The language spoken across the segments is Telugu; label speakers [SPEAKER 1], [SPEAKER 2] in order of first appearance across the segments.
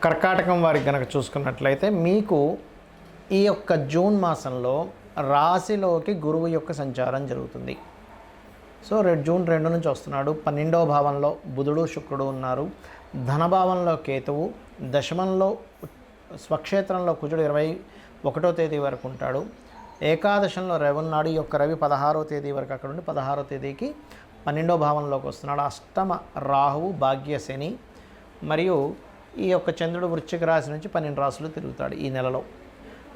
[SPEAKER 1] కర్కాటకం వారికి కనుక చూసుకున్నట్లయితే మీకు ఈ యొక్క జూన్ మాసంలో రాశిలోకి గురువు యొక్క సంచారం జరుగుతుంది. సో జూన్ 2 నుంచి వస్తున్నాడు. 12వ భావంలో బుధుడు శుక్రుడు ఉన్నారు. ధనభావంలో కేతువు, దశమంలో స్వక్షేత్రంలో కుజుడు 21వ తేదీ వరకు ఉంటాడు. ఏకాదశంలో రవి ఉన్నాడు. ఈ యొక్క రవి 16వ తేదీ వరకు అక్కడ ఉండి 16వ తేదీకి 12వ భావంలోకి వస్తున్నాడు. అష్టమ రాహువు భాగ్య శని మరియు ఈ యొక్క చంద్రుడు వృశ్చిక రాశి నుంచి 12 రాశులు తిరుగుతాడు ఈ నెలలో.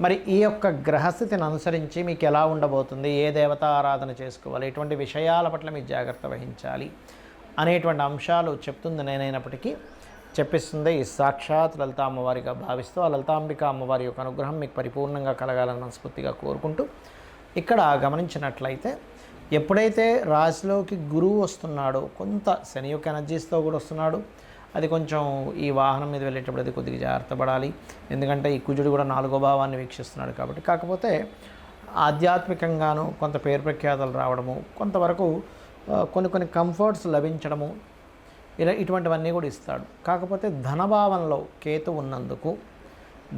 [SPEAKER 1] మరి ఈ యొక్క గ్రహస్థితిని అనుసరించి మీకు ఎలా ఉండబోతుంది, ఏ దేవతా ఆరాధన చేసుకోవాలి, ఎటువంటి విషయాల పట్ల మీకు జాగ్రత్త వహించాలి అనేటువంటి అంశాలు చెప్తుంది నేనైనప్పటికీ చెప్పిస్తుంది ఈ సాక్షాత్ లలితా అమ్మవారిగా భావిస్తూ ఆ లలితాంబిక అమ్మవారి యొక్క అనుగ్రహం మీకు పరిపూర్ణంగా కలగాలని మనస్ఫూర్తిగా కోరుకుంటూ, ఇక్కడ గమనించినట్లయితే ఎప్పుడైతే రాశిలోకి గురువు వస్తున్నాడో కొంత శని యొక్క ఎనర్జీస్తో కూడా వస్తున్నాడు. అది కొంచెం ఈ వాహనం మీద వెళ్ళేటప్పుడు అది కొద్దిగా జాగ్రత్త పడాలి. ఎందుకంటే ఈ కుజుడు కూడా 4వ భావాన్ని వీక్షిస్తున్నాడు కాబట్టి. కాకపోతే ఆధ్యాత్మికంగాను కొంత పేరు ప్రఖ్యాతలు రావడము, కొంతవరకు కొన్ని కంఫర్ట్స్ లభించడము, ఇటువంటివన్నీ కూడా ఇస్తాడు. కాకపోతే ధనభావంలో కేతు ఉన్నందుకు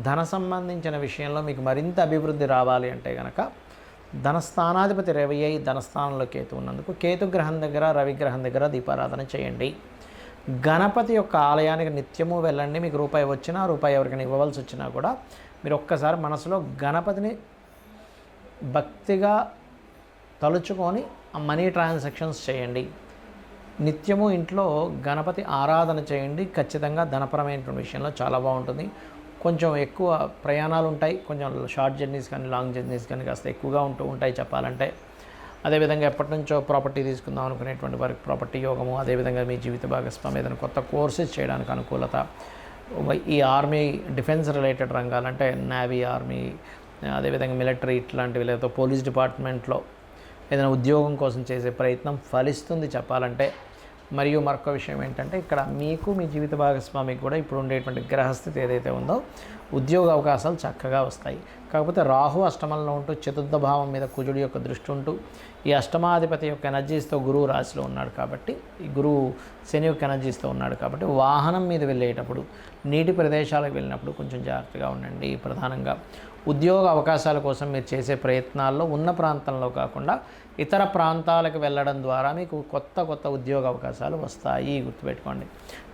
[SPEAKER 1] ధన సంబంధించిన విషయంలో మీకు మరింత అభివృద్ధి రావాలి అంటే కనుక ధనస్థానాధిపతి రవి అయి ధనస్థానంలో కేతు ఉన్నందుకు కేతుగ్రహం దగ్గర రవిగ్రహం దగ్గర దీపారాధన చేయండి. గణపతి యొక్క ఆలయానికి నిత్యము వెళ్ళండి. మీకు రూపాయి వచ్చినా రూపాయి ఎవరికైనా ఇవ్వవలసి వచ్చినా కూడా మీరు ఒక్కసారి మనసులో గణపతిని భక్తిగా తలుచుకొని ఆ మనీ ట్రాన్సాక్షన్స్ చేయండి. నిత్యము ఇంట్లో గణపతి ఆరాధన చేయండి. ఖచ్చితంగా ధనపరమైన విషయంలో చాలా బాగుంటుంది. కొంచెం ఎక్కువ ప్రయాణాలు ఉంటాయి, కొంచెం షార్ట్ జర్నీస్ కానీ లాంగ్ జర్నీస్ కానీ కాస్త ఎక్కువగా ఉంటాయి చెప్పాలంటే. అదేవిధంగా ఎప్పటి నుంచో ప్రాపర్టీ తీసుకుందాం అనుకునేటువంటి వారికి ప్రాపర్టీ యోగము, అదేవిధంగా మీ జీవిత భాగస్వామి ఏదైనా కొత్త కోర్సెస్ చేయడానికి అనుకూలత, ఈ ఆర్మీ డిఫెన్స్ రిలేటెడ్ రంగాలంటే నేవీ, ఆర్మీ, అదేవిధంగా మిలిటరీ ఇట్లాంటివి, లేదా పోలీస్ డిపార్ట్మెంట్లో ఏదైనా ఉద్యోగం కోసం చేసే ప్రయత్నం ఫలిస్తుంది చెప్పాలంటే. మరియు మరొక విషయం ఏంటంటే ఇక్కడ మీకు మీ జీవిత భాగస్వామికి కూడా ఇప్పుడు ఉండేటువంటి గ్రహస్థితి ఏదైతే ఉందో ఉద్యోగ అవకాశాలు చక్కగా వస్తాయి. కాకపోతే రాహు అష్టమంలో ఉంటూ చతుర్థ భావం మీద కుజుడి యొక్క దృష్టి ఉంటూ ఈ అష్టమాధిపతి యొక్క ఎనర్జీస్తో గురువు రాశిలో ఉన్నాడు కాబట్టి, ఈ గురువు శని యొక్క ఎనర్జీస్తో ఉన్నాడు కాబట్టి వాహనం మీద వెళ్ళేటప్పుడు, నీటి ప్రదేశాలకు వెళ్ళినప్పుడు కొంచెం జాగ్రత్తగా ఉండండి. ప్రధానంగా ఉద్యోగ అవకాశాల కోసం మీరు చేసే ప్రయత్నాల్లో ఉన్న ప్రాంతంలో కాకుండా ఇతర ప్రాంతాలకు వెళ్ళడం ద్వారా మీకు కొత్త ఉద్యోగ అవకాశాలు వస్తాయి, గుర్తుపెట్టుకోండి.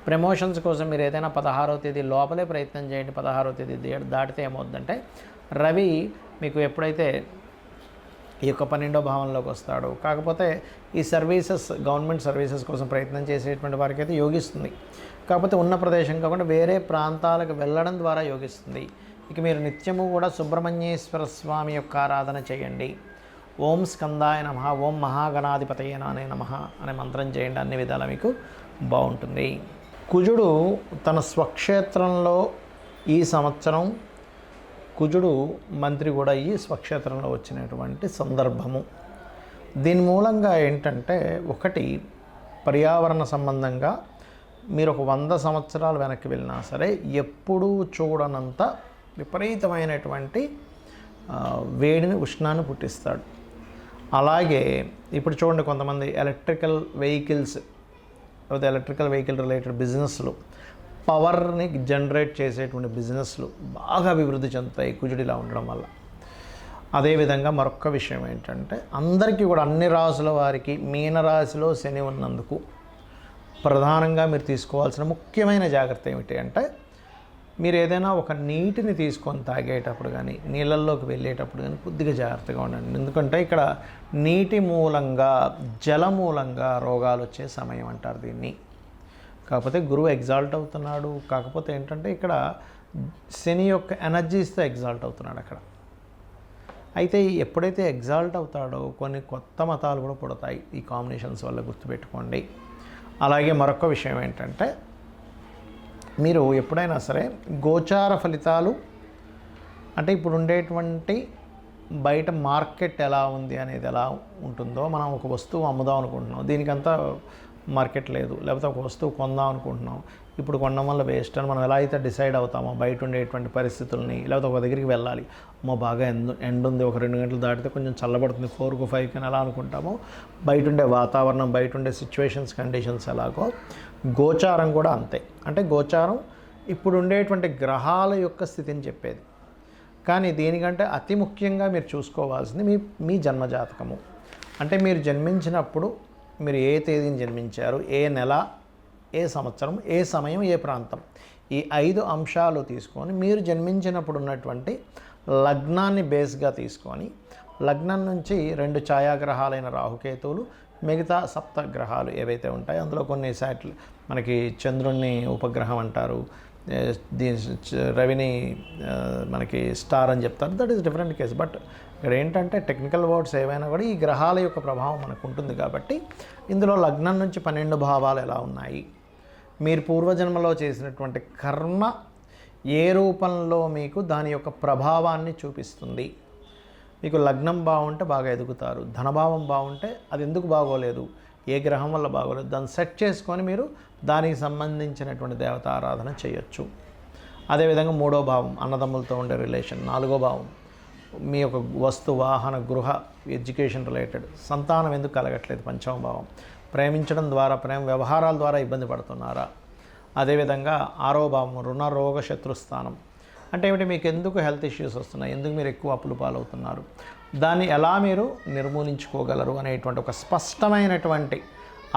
[SPEAKER 1] ప్రమోషన్స్ కోసం మీరు ఏదైనా 16వ తేదీ లోపలే ప్రయత్నం చేయండి. 16వ తేదీ దాటితే ఏమవుద్దంటే రవి మీకు ఎప్పుడైతే ఈ యొక్క 12వ భావంలోకి వస్తాడో, కాకపోతే ఈ సర్వీసెస్ గవర్నమెంట్ సర్వీసెస్ కోసం ప్రయత్నం చేసేటువంటి వారికి అయితే యోగిస్తుంది. కాకపోతే ఉన్న ప్రదేశం కాకుండా వేరే ప్రాంతాలకు వెళ్ళడం ద్వారా యోగిస్తుంది. ఇక మీరు నిత్యము కూడా సుబ్రహ్మణ్యేశ్వర స్వామి యొక్క ఆరాధన చేయండి. ఓం స్కందాయ నమః, ఓం మహాగణాధిపతయ నమః అనే మంత్రం చేయండి. అన్ని విధాలా మీకు బాగుంటుంది. కుజుడు తన స్వక్షేత్రంలో ఈ సంవత్సరం కుజుడు మంత్రి కూడా ఈ స్వక్షేత్రంలో వచ్చినటువంటి సందర్భము. దీని మూలంగా ఏంటంటే ఒకటి, పర్యావరణ సంబంధంగా మీరు ఒక 100 సంవత్సరాలు వెనక్కి వెళ్ళినా సరే ఎప్పుడూ చూడనంత విపరీతమైనటువంటి వేడిని ఉష్ణాన్ని పుట్టిస్తాడు. అలాగే ఇప్పుడు చూడండి, కొంతమంది ఎలక్ట్రికల్ వెహికల్ రిలేటెడ్ బిజినెస్లు, పవర్ని జనరేట్ చేసేటువంటి బిజినెస్లు బాగా అభివృద్ధి చెందుతాయి కుజుడిలా ఉండడం వల్ల. అదేవిధంగా మరొక విషయం ఏంటంటే అందరికీ కూడా అన్ని రాసుల వారికి మీనరాశిలో శని ఉన్నందుకు ప్రధానంగా మీరు తీసుకోవాల్సిన ముఖ్యమైన జాగ్రత్త ఏమిటి అంటే, మీరు ఏదైనా ఒక నీటిని తీసుకొని తాగేటప్పుడు కానీ నీళ్ళల్లోకి వెళ్ళేటప్పుడు కానీ కొద్దిగా జాగ్రత్తగా ఉండండి. ఎందుకంటే ఇక్కడ నీటి మూలంగా, జల మూలంగా రోగాలు వచ్చే సమయం అంటారు దీన్ని. కాకపోతే గురువు ఎగ్జాల్ట్ అవుతున్నాడు. కాకపోతే ఏంటంటే ఇక్కడ శని యొక్క ఎనర్జీస్తో ఎగ్జాల్ట్ అవుతున్నాడు అక్కడ. అయితే ఎప్పుడైతే ఎగ్జాల్ట్ అవుతాడో కొన్ని కొత్త మతాలు కూడా పుడతాయి ఈ కాంబినేషన్స్ వల్ల, గుర్తుపెట్టుకోండి. అలాగే మరొక విషయం ఏంటంటే మీరు ఎప్పుడైనా సరే గోచార ఫలితాలు అంటే ఇప్పుడు ఉండేటువంటి బయట మార్కెట్ ఎలా ఉంది అనేది ఎలా ఉంటుందో, మనం ఒక వస్తువు అమ్ముదాం అనుకుంటున్నాం, దీనికంతా మార్కెట్ లేదు, లేకపోతే ఒక వస్తువు కొందాం అనుకుంటున్నాం, ఇప్పుడు కొనడం వల్ల వేస్ట్ అని మనం ఎలా అయితే డిసైడ్ అవుతామో బయట ఉండేటువంటి పరిస్థితుల్ని, లేకపోతే ఒక దగ్గరికి వెళ్ళాలి, బాగా ఎండ ఉంది, ఒక 2 గంటలు దాటితే కొంచెం చల్లబడుతుంది 4కు 5 అని ఎలా అనుకుంటామో, బయట ఉండే వాతావరణం, బయట ఉండే సిచ్యువేషన్స్, కండిషన్స్ ఎలాగో గోచారం కూడా అంతే. అంటే గోచారం ఇప్పుడు ఉండేటువంటి గ్రహాల యొక్క స్థితిని చెప్పేది. కానీ దీనికంటే అతి ముఖ్యంగా మీరు చూసుకోవాల్సింది మీ జన్మజాతకము. అంటే మీరు జన్మించినప్పుడు మీరు ఏ తేదీని జన్మించారు, ఏ నెల, ఏ సంవత్సరం, ఏ సమయం, ఏ ప్రాంతం, ఈ 5 అంశాలు తీసుకొని మీరు జన్మించినప్పుడు ఉన్నటువంటి లగ్నాన్ని బేస్గా తీసుకొని లగ్నం నుంచి 2 ఛాయాగ్రహాలైన రాహుకేతువులు, మిగతా సప్తగ్రహాలు ఏవైతే ఉంటాయో అందులో కొన్ని మనకి చంద్రుణ్ణి ఉపగ్రహం అంటారు, రవిని మనకి స్టార్ అని చెప్తారు. That is different case. But ఇక్కడ ఏంటంటే టెక్నికల్ వర్డ్స్ ఏవైనా కూడా ఈ గ్రహాల యొక్క ప్రభావం మనకు ఉంటుంది కాబట్టి ఇందులో లగ్నం నుంచి 12 భావాలు ఎలా ఉన్నాయి, మీరు పూర్వజన్మలో చేసినటువంటి కర్మ ఏ రూపంలో మీకు దాని యొక్క ప్రభావాన్ని చూపిస్తుంది. మీకు లగ్నం బాగుంటే బాగా ఎదుగుతారు, ధనభావం బాగుంటే అది ఎందుకు బాగోలేదు, ఏ గ్రహం వల్ల బాగోలేదు, దాన్ని సెట్ చేసుకొని మీరు దానికి సంబంధించినటువంటి దేవత ఆరాధన చేయొచ్చు. అదేవిధంగా 3వ భావం అన్నదమ్ములతో ఉండే రిలేషన్, 4వ భావం మీ యొక్క వస్తు వాహన గృహ ఎడ్యుకేషన్ రిలేటెడ్, సంతానం ఎందుకు కలగట్లేదు, 5వ భావం ప్రేమించడం ద్వారా ప్రేమ వ్యవహారాల ద్వారా ఇబ్బంది పడుతున్నారా. అదేవిధంగా 6వ భావం రుణ రోగ శత్రుస్థానం, అంటే ఏమిటి, మీకు ఎందుకు హెల్త్ ఇష్యూస్ వస్తున్నాయి, ఎందుకు మీరు ఎక్కువ అప్పులు పాలవుతున్నారు, దాన్ని ఎలా మీరు నిర్మూలించుకోగలరు అనేటువంటి ఒక స్పష్టమైనటువంటి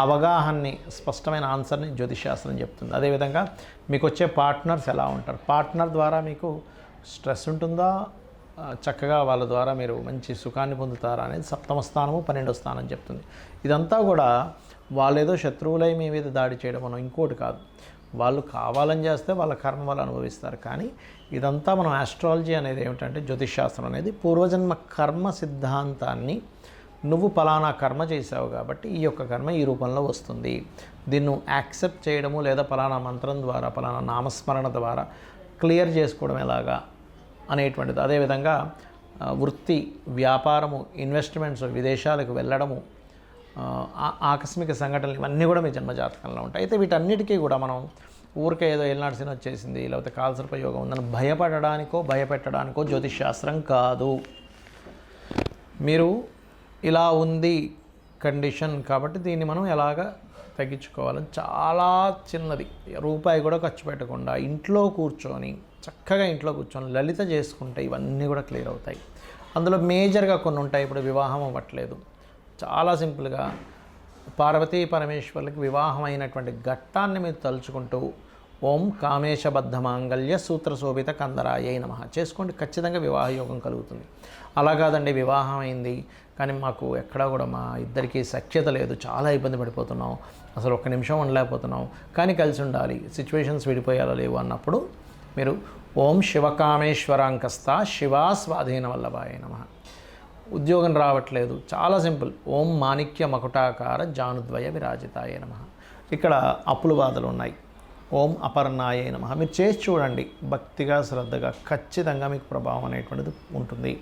[SPEAKER 1] అవగాహనని, స్పష్టమైన ఆన్సర్ని జ్యోతిషశాస్త్రం చెప్తుంది. అదేవిధంగా మీకు వచ్చే పార్ట్నర్స్ ఎలా ఉంటారు, పార్ట్నర్ ద్వారా మీకు స్ట్రెస్ ఉంటుందా, చక్కగా వాళ్ళ ద్వారా మీరు మంచి సుఖాన్ని పొందుతారా అనేది 7వ స్థానము 12వ స్థానం చెప్తుంది. ఇదంతా కూడా వాళ్ళు ఏదో శత్రువులై మీ మీద దాడి చేయడం మనం ఇంకోటి కాదు, వాళ్ళు కావాలని చేస్తే వాళ్ళ కర్మ వాళ్ళు అనుభవిస్తారు. కానీ ఇదంతా మనం ఆస్ట్రాలజీ అనేది ఏమిటంటే జ్యోతిషశాస్త్రం అనేది పూర్వజన్మ కర్మ సిద్ధాంతాన్ని, నువ్వు పలానా కర్మ చేసావు కాబట్టి ఈ యొక్క కర్మ ఈ రూపంలో వస్తుంది, దీన్ని యాక్సెప్ట్ చేయడము లేదా పలానా మంత్రం ద్వారా పలానా నామస్మరణ ద్వారా క్లియర్ చేసుకోవడం ఎలాగా అనేటువంటిది. అదేవిధంగా వృత్తి, వ్యాపారము, ఇన్వెస్ట్మెంట్స్, విదేశాలకు వెళ్ళడము, ఆకస్మిక సంఘటనలు ఇవన్నీ కూడా మీ జన్మజాతకంలో ఉంటాయి. అయితే వీటన్నిటికీ కూడా మనం ఊరికే ఏదో ఏలినాటి శని వచ్చేసింది లేకపోతే కాలసర్ప యోగం ఉందని భయపెట్టడానికో జ్యోతిషశాస్త్రం కాదు. మీరు ఇలా ఉంది కండిషన్ కాబట్టి దీన్ని మనం ఎలాగ తగ్గించుకోవాలని చాలా చిన్నది, రూపాయి కూడా ఖర్చు పెట్టకుండా చక్కగా ఇంట్లో కూర్చొని లలిత చేసుకుంటే ఇవన్నీ కూడా క్లియర్ అవుతాయి. అందులో మేజర్గా కొన్ని ఉంటాయి. ఇప్పుడు వివాహం అవ్వట్లేదు, చాలా సింపుల్గా పార్వతీ పరమేశ్వర్లకి వివాహం అయినటువంటి ఘట్టాన్ని మీరు తలుచుకుంటూ ఓం కామేశబద్ధ మాంగళ్య సూత్ర శోభిత కందరాయ నమః చేసుకోండి, ఖచ్చితంగా వివాహ యోగం కలుగుతుంది. అలా కాదండి వివాహం అయింది కానీ మాకు ఎక్కడా కూడా మా ఇద్దరికీ సఖ్యత లేదు, చాలా ఇబ్బంది పడిపోతున్నాం, అసలు ఒక్క నిమిషం ఉండలేకపోతున్నాం, కానీ కలిసి ఉండాలి, సిచ్యువేషన్స్ విడిపోయాలో లేవు అన్నప్పుడు మీరు ఓం శివకామేశ్వరాంకస్త శివా స్వాధీన వల్లభాయ నమః. ఉద్యోగం రావట్లేదు, చాలా సింపుల్, ఓం మాణిక్య మకుటాకార జానుద్వయ విరాజితాయ నమః. ఇక్కడ అప్పుల బాధలు ఉన్నాయి, ఓం అపర్ణాయ నమః. మీరు చేసి చూడండి, భక్తిగా శ్రద్ధగా ఖచ్చితంగా మీకు ప్రభావం అనేటువంటిది ఉంటుంది.